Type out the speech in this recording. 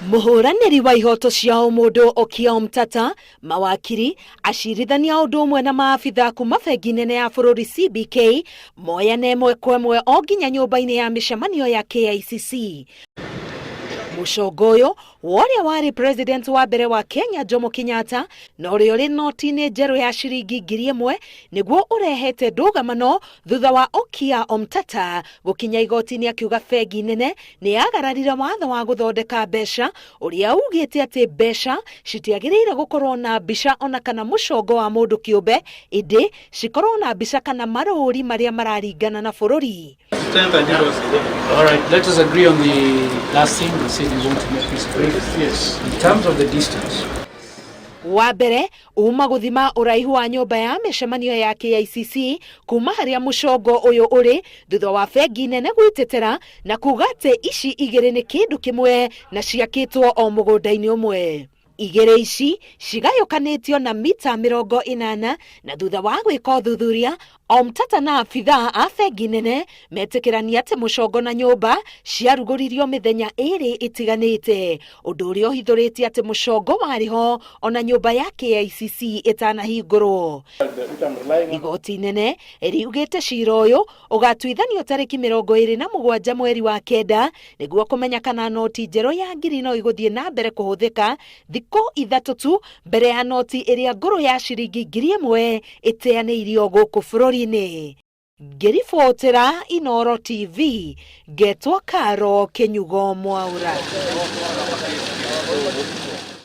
Muhuraniri wa ihoto cia umundo Okiya Omtatah, mawakiri, acirithania undu umwe na maabitha kuma bengi nene ya bururi CBK, moyane imwe kwa imwe o nginya nyumba-ini ya micemanio ya KICC. Mucongo uyu uria wari president wa mbere wa Kenya Jomo Kenyatta na uria uri noti-ini njeru ya ciringi ngiri imwe niguo urehete ndugamano thutha wa Okiya Omtatah gukinya igoti-ini akiuga bengi nene ni yagararire watho wa guthondeka mbeca uria ugite ati mbeca citiagiriire gukorwo na mbica ona kana mucongo wa mundu kiumbe indi cikorwo na mbica kana maruri maria mararingana na bururi. All right, let us agree on the last thing. We said we want to make this break. Yes. In terms of the distance. Wa mbere uma guthima uraihu wa nyumba ya micemanio ya KICC kuma haria mucongo uyu uri thutha wa bengi nene gwitetera na kuga ati ici igiri ni kindu kimwe na ciakitwo o mugunda-ini umwe. Igere ici cigayukanitio na mita 80 na thutha wa gwika uthuthuria Omtatah na abitha a bengi nene metikirania ati mucongo na nyumba ciaruguririo mithenya iri itiganite undu uria uhithuritie ati mucongo wariho ona nyumba ya KICC itanahingurwo. Igoti nene riugite ciira uyu ugatuithanio tariki mirongo 27 mweri wa kenda niguo kumenya kana noti njeru ya ngiri no iguthie na mbere kuhuthika thikũ 3 tu mbere ya noti iria ngũrũ ya ciringi ngiri imwe iteanĩirio gũkũ bũrũri-inĩ. Ngĩribotera Inooro TV, ngetwo Karo Kenyugo Mwaura.